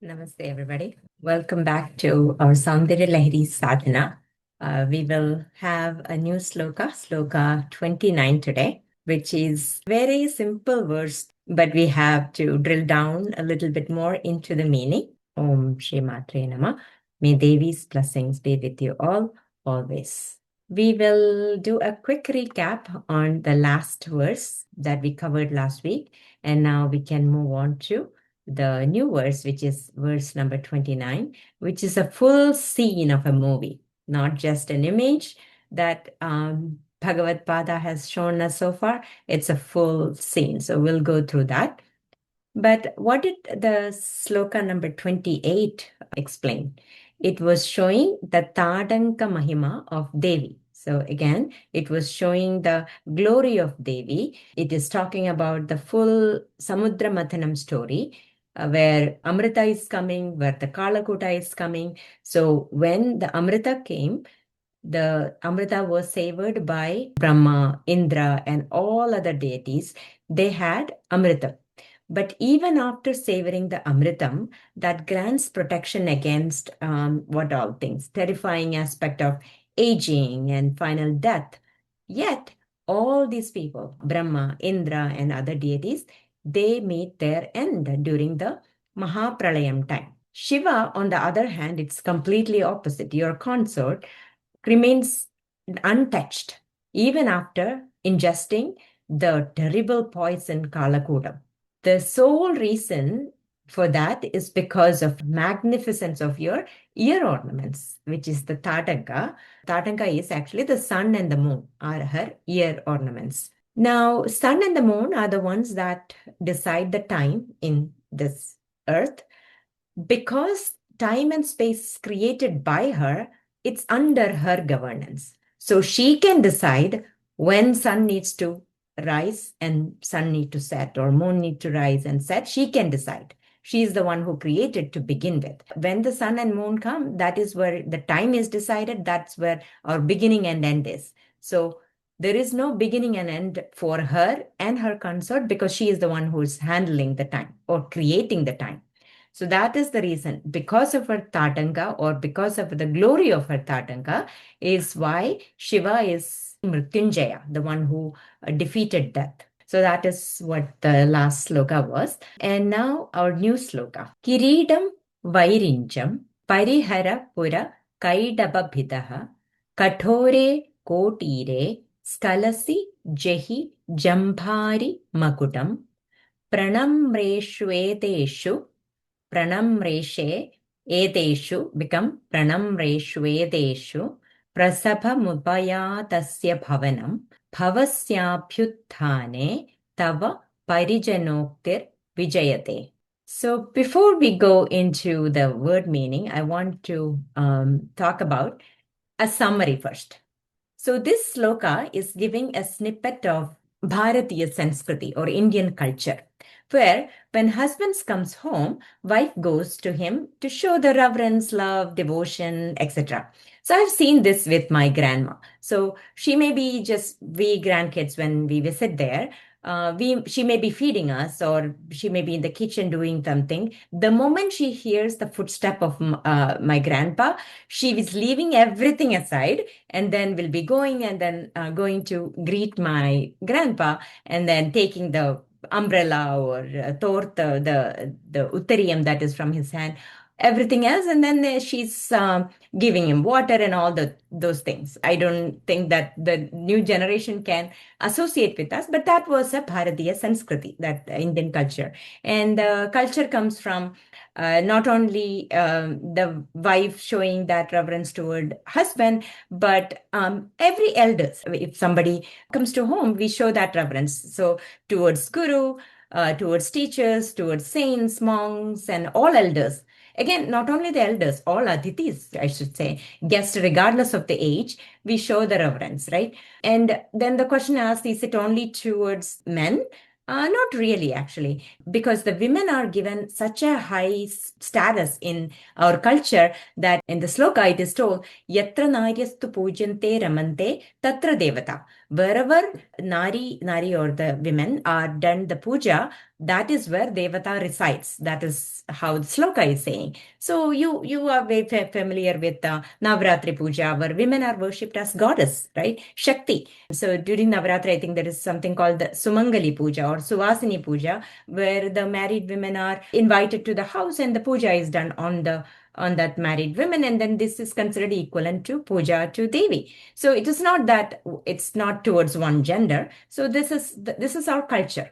Namaste, everybody. Welcome back to our Soundarya Lahari Sadhana. We will have a new sloka, sloka 29 today, which is very simple verse, but we have to drill down a little bit more into the meaning. Om Shri Matre Nama. May Devi's blessings be with you all, always. We will do a quick recap on the last verse that we covered last week, and now we can move on to the new verse, which is verse number 29, which is a full scene of a movie, not just an image that Bhagavad Pada has shown us so far. It's a full scene. So we'll go through that. But what did the sloka number 28 explain? It was showing the Tadanka Mahima of Devi. So again, it was showing the glory of Devi. It is talking about the full Samudra Mathanam story, where Amrita is coming, where the Kalakuta is coming. So when the Amrita came, the Amrita was savored by Brahmā, Indra, and all other deities. They had Amrita. But even after savoring the Amritam, that grants protection against what all things, terrifying aspect of aging and final death. Yet, all these people, Brahma, Indra, and other deities, they meet their end during the Mahapralayam time. Shiva, on the other hand, it's completely opposite. Your consort remains untouched even after ingesting the terrible poison Kalakudam. The sole reason for that is because of magnificence of your ear ornaments, which is the Tatanka. Tatanka is actually the sun and the moon are her ear ornaments. Now, sun and the moon are the ones that decide the time in this earth. Because time and space is created by her, it's under her governance. So she can decide when sun needs to rise and sun need to set, or moon need to rise and set. She can decide. She is the one who created to begin with. When the sun and moon come, that is where the time is decided. That's where our beginning and end is. So there is no beginning and end for her and her consort, because she is the one who is handling the time or creating the time. So that is the reason. Because of her Tatanka, or because of the glory of her Tatanka, is why Shiva is Mrityunjaya, the one who defeated death. So that is what the last sloka was. And now our new sloka. Kiridam Vairinjam Parihara Pura Kaidababhidaha Kathore Kotire Skalasi Jehi Jambhari Makutam Pranamreshveteshu Pranamreshe Edeshu become Pranamreshvedeshu Prasabhamupayatasya bhavanam Bhavasyabhyuthane Tava Parijanoktir Vijayate. So before we go into the word meaning, I want to talk about a summary first. So this sloka is giving a snippet of Bharatiya Sanskriti or Indian culture, where when husband comes home, wife goes to him to show the reverence, love, devotion, etc. So I've seen this with my grandma. So she may be just, we grandkids, when we visit there, she may be feeding us, or she may be in the kitchen doing something. The moment she hears the footstep of my grandpa, she is leaving everything aside and then will be going and then going to greet my grandpa, and then taking the umbrella or torta, the uttariyam that is from his hand, everything else, and then she's giving him water and all those things. I don't think that the new generation can associate with us, but that was a Bharatiya Sanskriti, that Indian culture. And the culture comes from not only the wife showing that reverence toward husband, but every elders. If somebody comes to home, we show that reverence. So towards guru, towards teachers, towards saints, monks, and all elders. Again, not only the elders, all adhitis, I should say, guests, regardless of the age, we show the reverence, right? And then the question asked, is it only towards men? Not really, actually, because the women are given such a high status in our culture that in the sloka it is told, Yatra naryastu pujante ramante tatra devata. Wherever Nari or the women are done the puja, that is where Devata resides. That is how the Śloka is saying. So you are very familiar with Navratri Puja, where women are worshipped as goddess, right? Shakti. So during Navratri, I think there is something called the Sumangali Puja or Suvasini Puja, where the married women are invited to the house and the puja is done on that married women, and then this is considered equivalent to puja to Devi. So it is not that it's not towards one gender. So this is our culture.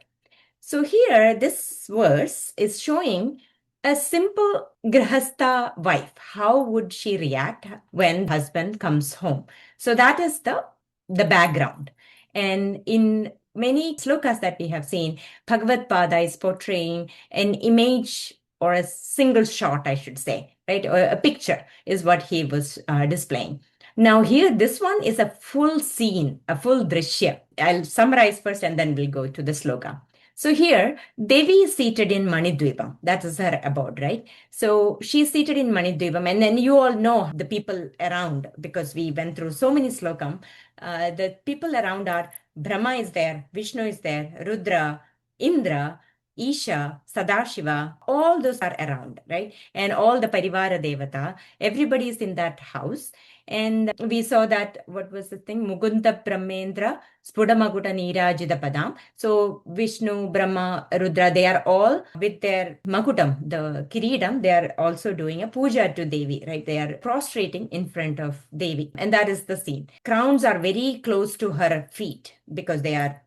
So here, this verse is showing a simple grihastha wife. How would she react when husband comes home? So that is the background. And in many slokas that we have seen, Bhagavad Pada is portraying an image or a single shot, I should say, right? Or a picture is what he was displaying. Now here, this one is a full scene, a full drishya. I'll summarize first and then we'll go to the sloka. So here, Devi is seated in Manidvipam. That is her abode, right? So she's seated in Manidvipam. And then you all know the people around, because we went through so many slokam. The people around are Brahmā is there, Viṣṇu is there, Rudra, Indra, Isha, Sadashiva, all those are around, right? And all the Parivara Devata, everybody is in that house. And we saw that, what was the thing? Mugunta Brahmendra, Spudamaguta Nirajita Padam. So Viṣṇu, Brahma, Rudra, they are all with their Makutam, the Kiridam, they are also doing a puja to Devi, right? They are prostrating in front of Devi. And that is the scene. Crowns are very close to her feet because they are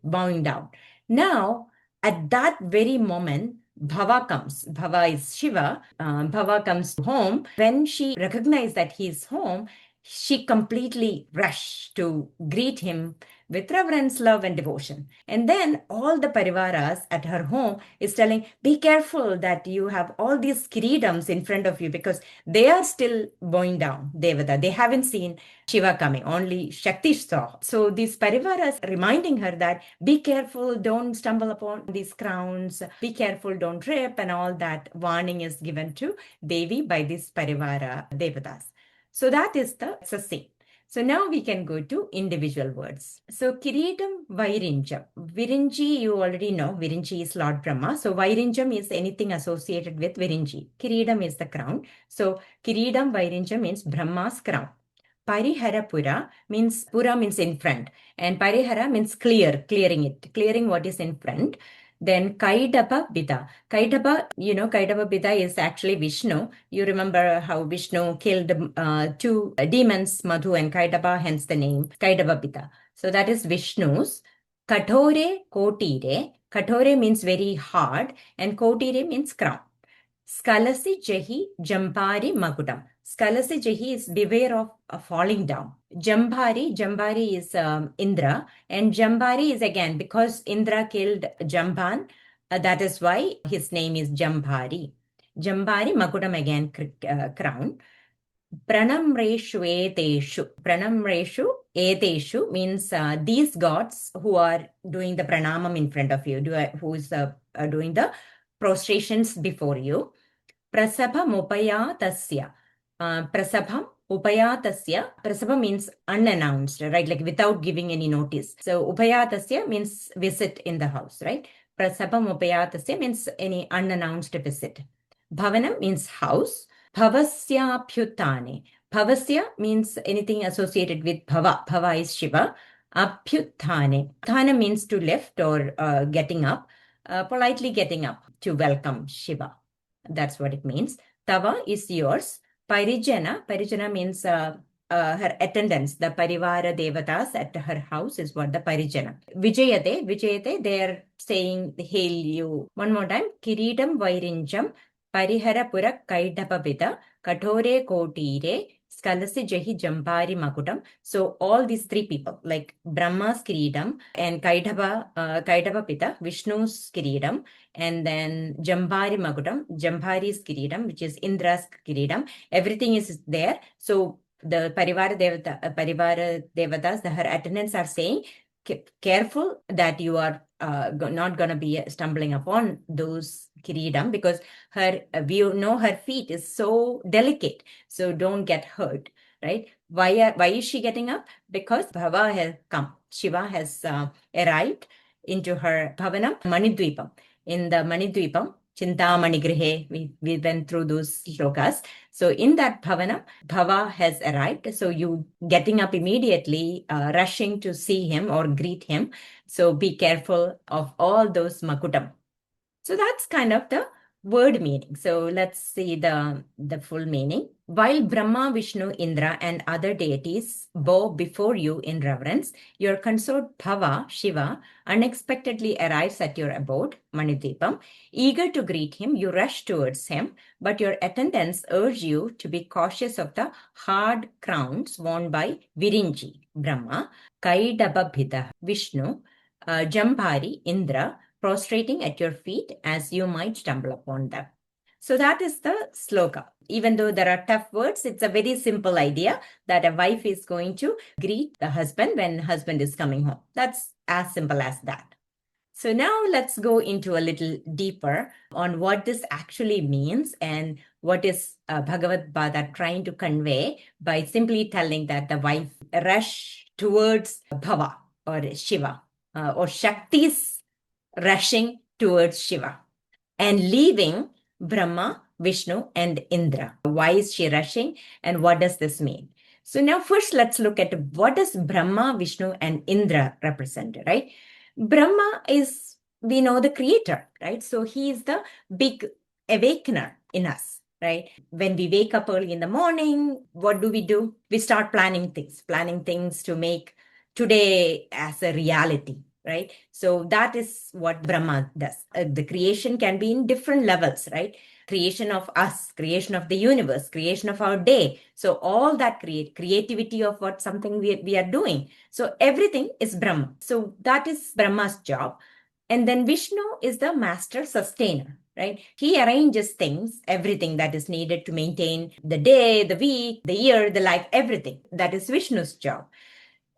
bowing down. Now, at that very moment, Bhava comes. Bhava is Shiva. Bhava comes home. When she recognized that he's home, she completely rushed to greet him with reverence, love, and devotion. And then all the parivaras at her home is telling, be careful that you have all these kiridams in front of you, because they are still bowing down, Devata. They haven't seen Shiva coming, only Shakti saw. So these parivaras reminding her that be careful, don't stumble upon these crowns, be careful, don't trip, and all that warning is given to Devi by these parivara devatas. So that is the scene. So now we can go to individual words. So Kiridam Vairinjam. Virinji, you already know, Virinji is Lord Brahma. So Vairinjam is anything associated with Virinji. Kiridam is the crown. So Kiridam Vairinjam means Brahma's crown. Parihara Pura means in front. And Parihara means clearing what is in front. Then Kaidapa Bida. Kaidapa Bida is actually Viṣṇu. You remember how Viṣṇu killed two demons, Madhu and Kaidapa, hence the name Kaidapa Bida. So that is Viṣṇu's. Kathore Kotire. Kathore means very hard, and Kotire means crown. Skalasi Jahi Jambari Makutam. Skalasi Jahi is beware of falling down. Jambari is Indra, and Jambari is again because Indra killed Jamban. That is why his name is Jambari. Jambari Makutam again crown. Pranamreshu eteshu. Pranamreshu eteshu means these gods who are doing the pranamam in front of you, who is doing the prostrations before you. Prasabham upayatasya. Prasabham upayatasya. Prasabha means unannounced, right? Like without giving any notice. So upayatasya means visit in the house, right? Prasabham upayatasya means any unannounced visit. Bhavanam means house. Bhavasya phyutane. Bhavasya means anything associated with Bhava. Bhava is Shiva. Aphyuthane. Uthana means to lift or getting up. Politely getting up to welcome Shiva. That's what it means. Tava is yours. Parijana means her attendants, the Parivara Devatas at her house is what the Parijana. Vijayate, they are saying, hail you. One more time. Kiridam Vairinjam, Parihara Pura Kaidapabita, Kathore Kotire, Skalasi Jahi Jambari Makutam. So all these three people, like Brahma's Kiridam and Kaidapa Pita, Viṣṇu's Kiridam, and then Jambari Makutam, Jambhari's Kiridam, which is Indra's Kiridam. Everything is there. So the Parivara Devatas, her attendants are saying, careful that you are not going to be stumbling upon those kiridam, because her feet is so delicate, so don't get hurt, right? Why is she getting up? Because Bhava has come. Shiva has arrived into her Bhavanam, Manidvipam. In the Manidvipam, Chintamani Grihe, we went through those shlokas. So in that Bhavanam, Bhava has arrived. So you getting up immediately, rushing to see him or greet him. So be careful of all those Makutam. So that's kind of the word meaning. So let's see the full meaning. While Brahma, Viṣṇu, Indra, and other deities bow before you in reverence, your consort Bhava, Shiva, unexpectedly arrives at your abode, Manidvipam. Eager to greet him, you rush towards him, but your attendants urge you to be cautious of the hard crowns worn by Virinji, Brahma, Kaidababhita, Viṣṇu, Jambhari, Indra, prostrating at your feet as you might stumble upon them. So that is the sloka. Even though there are tough words, it's a very simple idea that a wife is going to greet the husband when husband is coming home. That's as simple as that. So now let's go into a little deeper on what this actually means and what is Bhagavad Gita trying to convey by simply telling that the wife rush towards Bhava or Shiva or Shakti's rushing towards Shiva and leaving Brahma, Viṣṇu, and Indra. Why is she rushing and what does this mean? So now first let's look at what does Brahma, Viṣṇu, and Indra represent, right? Brahma is, we know, the creator, right? So he is the big awakener in us, right? When we wake up early in the morning, what do? We start planning things to make today as a reality, right? So that is what Brahma does. The creation can be in different levels, right? Creation of us, creation of the universe, creation of our day. So all that creativity of what something we are doing. So everything is Brahma. So that is Brahma's job. And then Viṣṇu is the master sustainer, right? He arranges things, everything that is needed to maintain the day, the week, the year, the life, everything. That is Viṣṇu's job.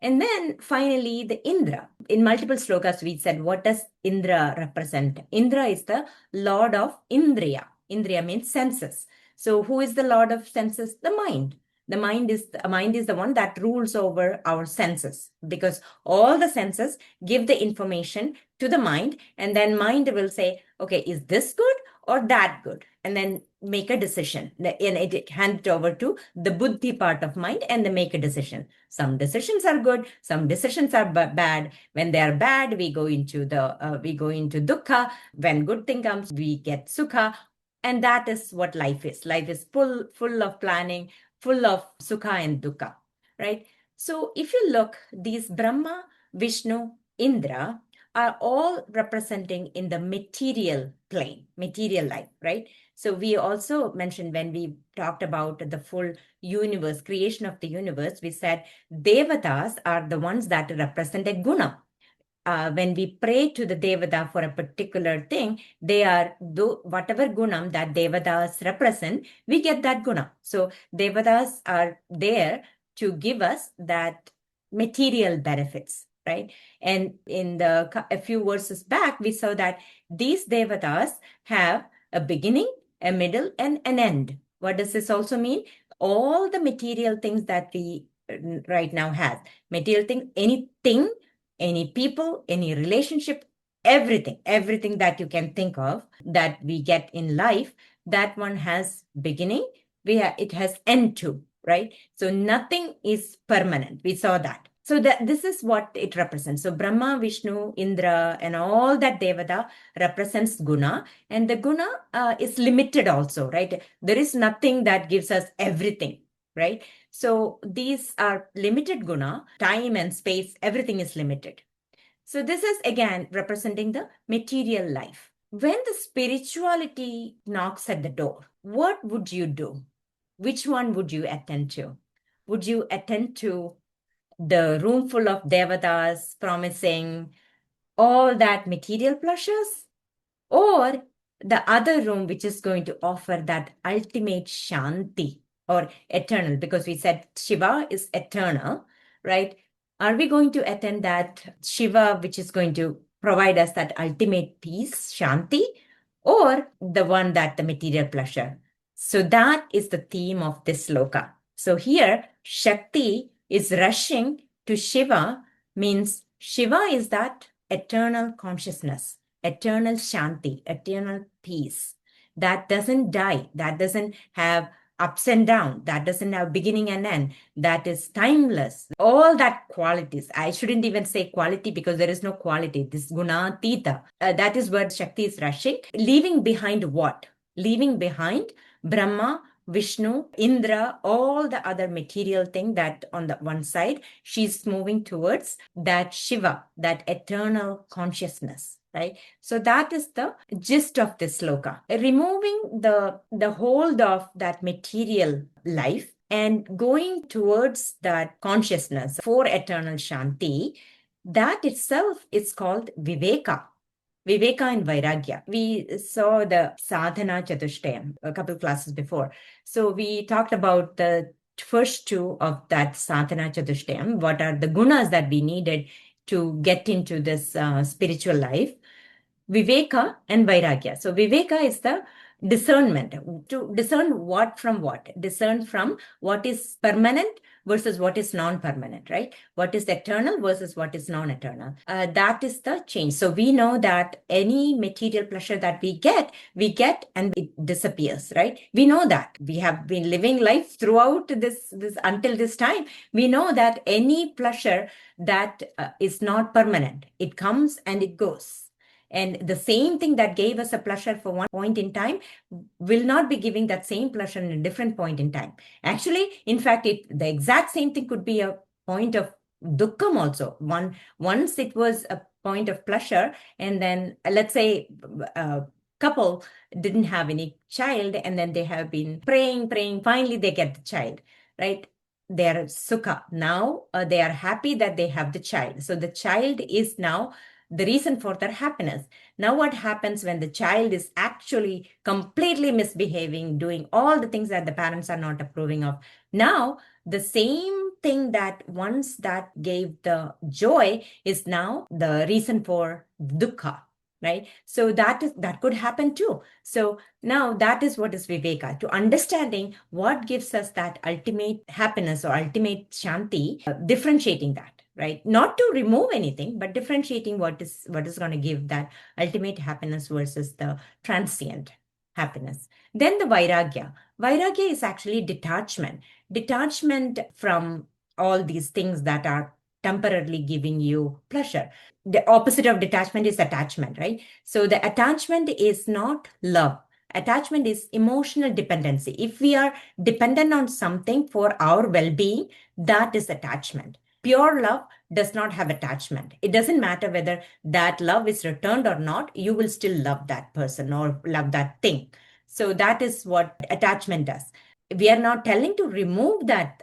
And then finally, the Indra. In multiple slokas, we said, what does Indra represent? Indra is the lord of Indriya. Indriya means senses. So who is the lord of senses? The mind. The mind is the one that rules over our senses, because all the senses give the information to the mind, and then mind will say, okay, is this good or that good? And then make a decision. And it hand it over to the buddhi part of mind and they make a decision. Some decisions are good, some decisions are bad. When they are bad, we go into dukkha. When good thing comes, we get sukha. And that is what life is. Life is full of planning, full of sukha and dukkha, right? So if you look, these Brahma, Viṣṇu, Indra are all representing in the material plane, material life, right? So we also mentioned when we talked about the full universe, creation of the universe, we said devatas are the ones that represent a guna. When we pray to the devata for a particular thing, they are whatever gunam that devatas represent, we get that guna. So devatas are there to give us that material benefits, right? And in a few verses back, we saw that these devatas have a beginning, a middle, and an end. What does this also mean? All the material things that we right now have, material things, anything, any people, any relationship, everything that you can think of that we get in life, that one has beginning, it has end too, right? So nothing is permanent. We saw that. So this is what it represents. So Brahma, Viṣṇu, Indra, and all that devata represents guna. And the guna is limited also, right? There is nothing that gives us everything, right? So these are limited guna, time and space, everything is limited. So this is again representing the material life. When the spirituality knocks at the door, what would you do? Which one would you attend to? Would you attend to the room full of devatas promising all that material pleasures, or the other room which is going to offer that ultimate shanti or eternal? Because we said Shiva is eternal, right? Are we going to attend that Shiva which is going to provide us that ultimate peace, shanti, or the one that the material pleasure? So that is the theme of this sloka. So here, Shakti is rushing to Shiva, means Shiva is that eternal consciousness, eternal Shanti, eternal peace that doesn't die, that doesn't have ups and downs, that doesn't have beginning and end, that is timeless. All that qualities. I shouldn't even say quality because there is no quality. This guna tita. That is where Shakti is rushing. Leaving behind what? Leaving behind Brahma, Viṣṇu, Indra, all the other material thing that on the one side, she's moving towards that Shiva, that eternal consciousness, right? So that is the gist of this sloka. Removing the hold of that material life and going towards that consciousness for eternal Shanti, that itself is called Viveka. Viveka and Vairāgya. We saw the sadhana chatushtayam a couple of classes before. So we talked about the first two of that sadhana chatushtayam. What are the gunas that we needed to get into this spiritual life? Viveka and Vairāgya. So Viveka is the discernment, to discern what from what, discern from what is permanent versus what is non-permanent, right? What is eternal versus what is non-eternal. That is the change. So we know that any material pleasure that we get and it disappears, right? We know that. We have been living life throughout this until this time. We know that any pleasure that is not permanent, it comes and it goes. And the same thing that gave us a pleasure for one point in time will not be giving that same pleasure in a different point in time. Actually, in fact, the exact same thing could be a point of dukkham also. Once it was a point of pleasure, and then let's say a couple didn't have any child, and then they have been praying, finally they get the child, right? They are sukha. Now they are happy that they have the child. So the child is now the reason for their happiness. Now what happens when the child is actually completely misbehaving, doing all the things that the parents are not approving of? Now the same thing that once that gave the joy is now the reason for dukkha, right? So that could happen too. So now that is what is Viveka, to understanding what gives us that ultimate happiness or ultimate Shanti, differentiating that. Right? Not to remove anything, but differentiating what is going to give that ultimate happiness versus the transient happiness. Then the Vairāgya. Vairāgya is actually detachment. Detachment from all these things that are temporarily giving you pleasure. The opposite of detachment is attachment, right? So the attachment is not love. Attachment is emotional dependency. If we are dependent on something for our well-being, that is attachment. Pure love does not have attachment. It doesn't matter whether that love is returned or not, you will still love that person or love that thing. So that is what attachment does. We are not telling to remove that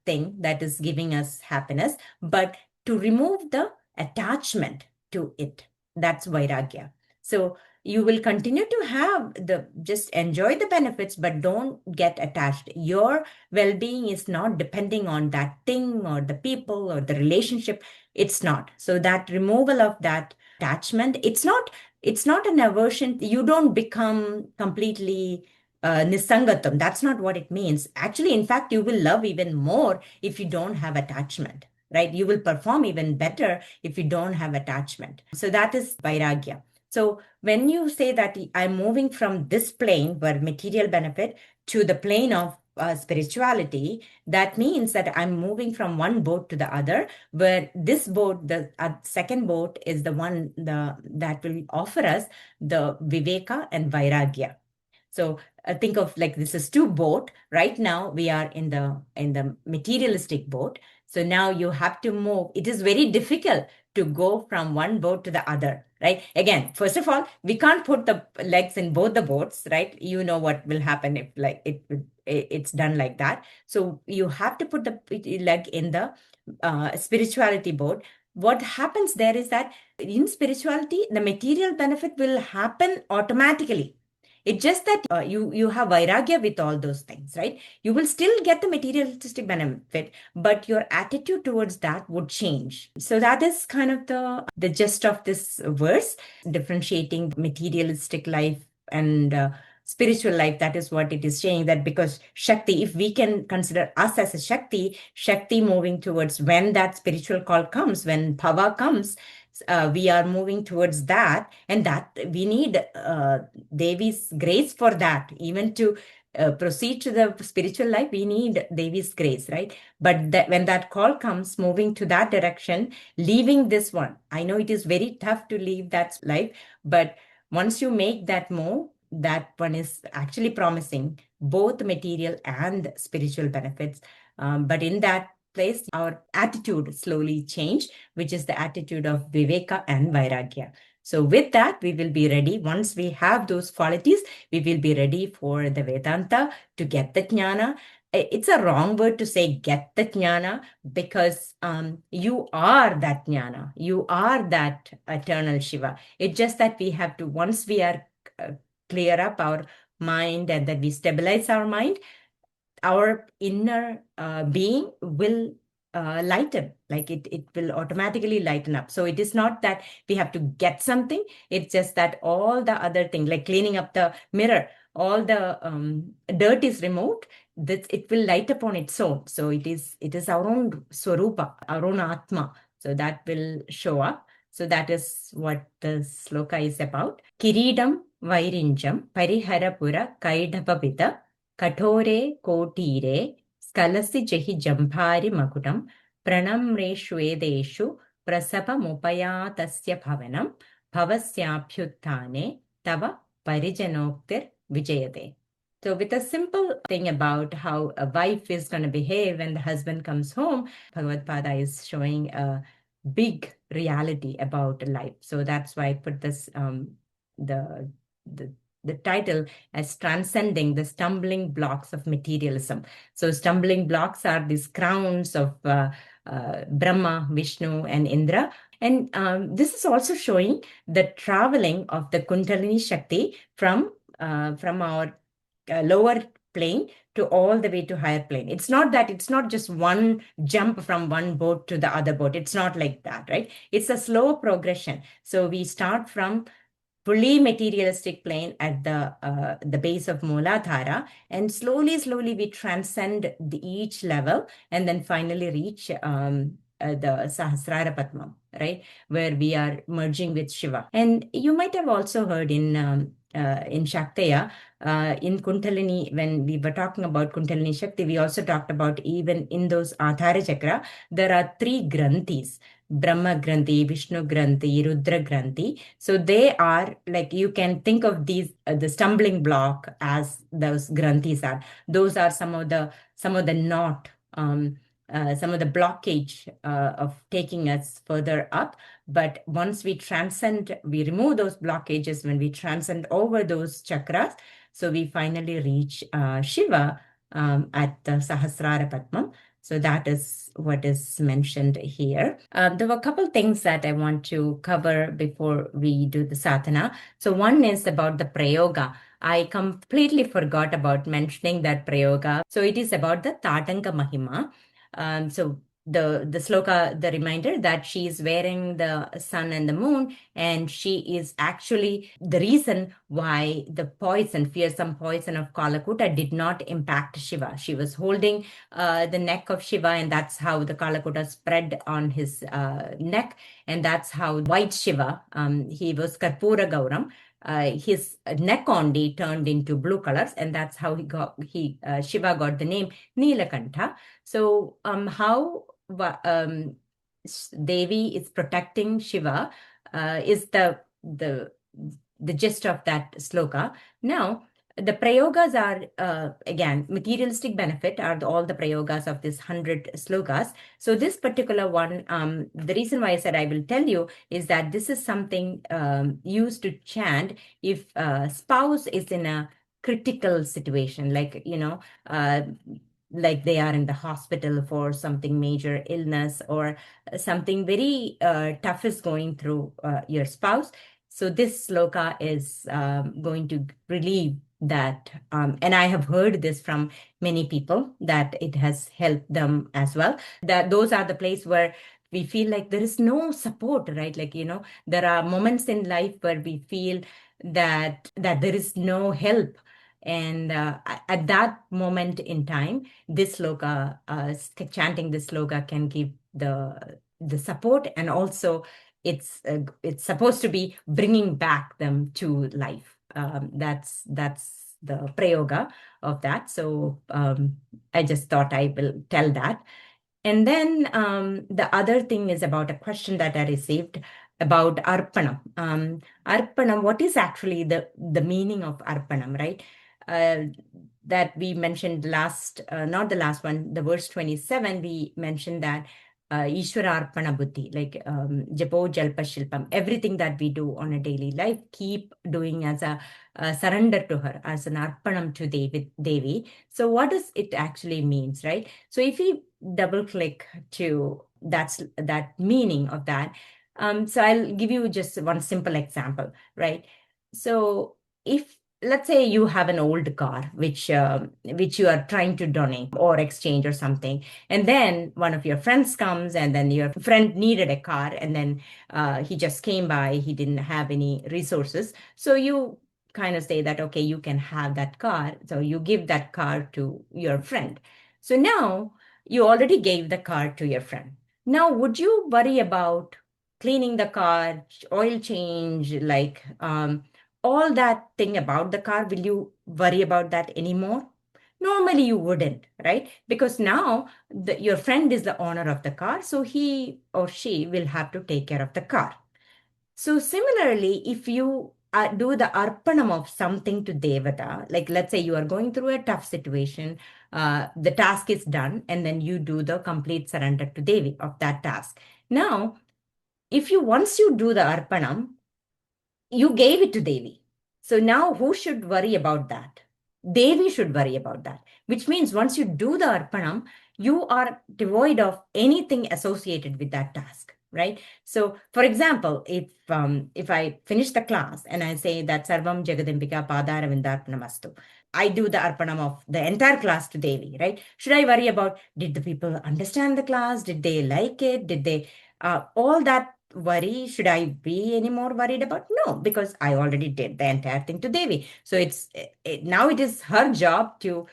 thing that is giving us happiness, but to remove the attachment to it. That's Vairāgya. So you will continue to have just enjoy the benefits, but don't get attached. Your well-being is not depending on that thing or the people or the relationship. It's not. So that removal of that attachment, it's not an aversion. You don't become completely nisangatam. That's not what it means. Actually, in fact, you will love even more if you don't have attachment, right? You will perform even better if you don't have attachment. So that is Vairāgya. So when you say that I'm moving from this plane where material benefit to the plane of spirituality, that means that I'm moving from one boat to the other, where this boat, the second boat, is the one that will offer us the Viveka and Vairāgya. So think of like this is two boat. Right now we are in the materialistic boat. So now you have to move. It is very difficult to go from one boat to the other, right? Again, first of all, we can't put the legs in both the boats, right? You know what will happen if like it's done like that. So you have to put the leg in the spirituality boat. What happens there is that in spirituality, the material benefit will happen automatically. It's just that you have Vairāgya with all those things, right? You will still get the materialistic benefit, but your attitude towards that would change. So that is kind of the gist of this verse, differentiating materialistic life and spiritual life. That is what it is saying, that because Shakti, if we can consider us as a Shakti moving towards when that spiritual call comes, when Bhava comes, we are moving towards that, and that we need Devi's grace for that. Even to proceed to the spiritual life, we need Devi's grace, right? But when that call comes, moving to that direction, leaving this one, I know it is very tough to leave that life, but once you make that move, that one is actually promising both material and spiritual benefits. But in that place, our attitude slowly change, which is the attitude of Viveka and Vairāgya. So with that, we will be ready. Once we have those qualities, we will be ready for the Vedanta to get the Jnana. It's a wrong word to say get the Jnana, because you are that Jnana. You are that eternal Shiva. It's just that we have to, once we are clear up our mind and that we stabilize our mind, our inner being will lighten, like it will automatically lighten up. So it is not that we have to get something. It's just that all the other things, like cleaning up the mirror, all the dirt is removed, that it will light up on its own. So it is our own swarupa, our own atma. So that will show up. So that is what the sloka is about. Kiridam Vairinjam Pariharapura Kaidapapita Kathore Kotire Skalasi Jehi Jambhari Makutam Pranamre Shvedeshu Prasapamupayatasya Bhavanam Bhavasyabhyuthane Tava Parijanoktir Vijayate. So with a simple thing about how a wife is going to behave when the husband comes home, Bhagavad Pada is showing a big reality about life. So that's why I put this the title as Transcending the Stumbling Blocks of Materialism. So stumbling blocks are these crowns of Brahma, Viṣṇu, and Indra. And this is also showing the traveling of the Kundalini Shakti from our lower plane to all the way to higher plane. It's not just one jump from one boat to the other boat. It's not like that, right? It's a slow progression. So we start from fully materialistic plane at the base of Mooladhara, and slowly we transcend each level, and then finally reach the Sahasrara Padma, right, where we are merging with Shiva. And you might have also heard in Shaktiya, in Kundalini, when we were talking about Kundalini Shakti, we also talked about even in those Adhara Chakra, there are 3 Granthis. Brahma Granthi, Viṣṇu Granthi, Rudra Granthi. So they are, like, you can think of these the stumbling block as those Granthis are. Those are some of the knot, some of the blockage of taking us further up. But once we transcend, we remove those blockages, when we transcend over those chakras, so we finally reach Shiva at the Sahasrara Padma. So that is what is mentioned here. There were a couple things that I want to cover before we do the sadhana. So one is about the prayoga. I completely forgot about mentioning that prayoga. So it is about the Tatanka Mahima. So the sloka, the reminder that she is wearing the sun and the moon, and she is actually the reason why the fearsome poison of Kalakuta did not impact Shiva. She was holding the neck of Shiva, and that's how the Kalakuta spread on his neck, and that's how white Shiva, he was Karpura Gauram. His neck only turned into blue colors, and that's how Shiva got the name Nilakantha. So how Devi is protecting Shiva is the gist of that sloka. Now, the prayogas are, again, materialistic benefit are all the prayogas of this 100 slokas. So this particular one, the reason why I said I will tell you is that this is something used to chant if spouse is in a critical situation, like, like they are in the hospital for something major illness, or something very tough is going through your spouse. So this sloka is going to relieve that. And I have heard this from many people that it has helped them as well. That those are the place where we feel like there is no support, right? Like, there are moments in life where we feel that there is no help. And at that moment in time, this sloka, chanting this sloka can give the support, and also it's supposed to be bringing back them to life. That's the prayoga of that. So I just thought I will tell that. And then the other thing is about a question that I received about arpanam. Arpanam, what is actually the meaning of arpanam, right? Uh, that we mentioned last, not the last one, the verse 27, we mentioned that Ishvara Arpana Buddhi, like Japo Jalpa Shilpam, everything that we do on a daily life, keep doing as a surrender to her, as an arpanam to Devi. So what does it actually means, right? So if we double click to that meaning of that, so I'll give you just one simple example, right? So if let's say you have an old car which you are trying to donate or exchange or something, and then one of your friends comes, and then your friend needed a car, and then he just came by, he didn't have any resources, so you kind of say that, okay, you can have that car, so you give that car to your friend. So now you already gave the car to your friend. Now would you worry about cleaning the car, oil change, like all that thing about the car? Will you worry about that anymore? Normally you wouldn't, right? Because now your friend is the owner of the car, so he or she will have to take care of the car. So similarly, if you do the arpanam of something to Devata, like let's say you are going through a tough situation, the task is done, and then you do the complete surrender to Devi of that task. Now, if you once you do the arpanam, you gave it to Devi. So now who should worry about that? Devi should worry about that, which means once you do the arpanam, you are devoid of anything associated with that task, right? So, for example, if I finish the class and I say that Sarvam Jagadambika Padara Vindarpanamastu, I do the arpanam of the entire class to Devi, right? Should I worry about, did the people understand the class? Did they like it? Did they all that worry, should I be any more worried about? No, because I already did the entire thing to Devi. So now it is her job to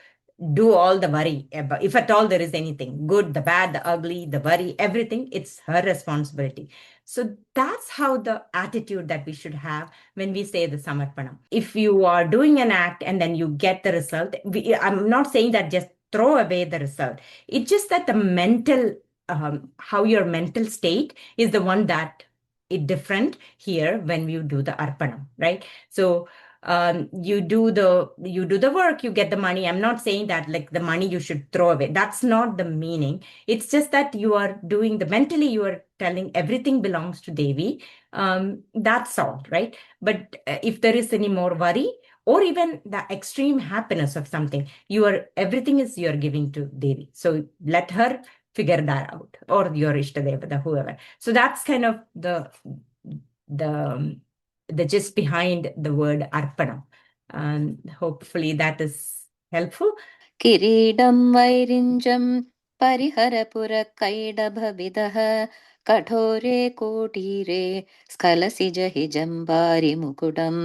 do all the worry about, if at all there is anything good, the bad, the ugly, the worry, everything, it's her responsibility. So that's how the attitude that we should have when we say the samarpanam. If you are doing an act and then you get the result, I'm not saying that just throw away the result. It's just that the mental how your mental state is the one that is different here when you do the arpanam, right? So you do the work, you get the money. I'm not saying that like the money you should throw away. That's not the meaning. It's just that you are doing the mentally, you are telling everything belongs to Devi. That's all, right? But if there is any more worry, or even the extreme happiness of something, everything is you're giving to Devi. So let her figure that out, or your Ishtadevata, whoever. So that's kind of the the gist behind the word arpana. Hopefully that is helpful. किरीडं वैरिञ्जं परिहरपुरकैडभविदः कठोरे कोटीरे स्खलसिजहिजं वारिमुकुटं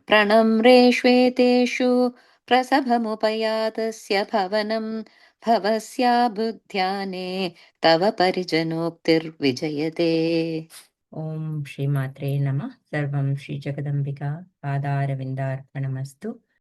प्रणम्रे श्वेतेषु प्रसभमुपयातस्य भवनं भवस्या बुद्ध्याने तव परिजनोक्तिर्विजयते। Om Shri Matre Namah. Sarvam Shri Jagadambika Padaravindarpanamastu.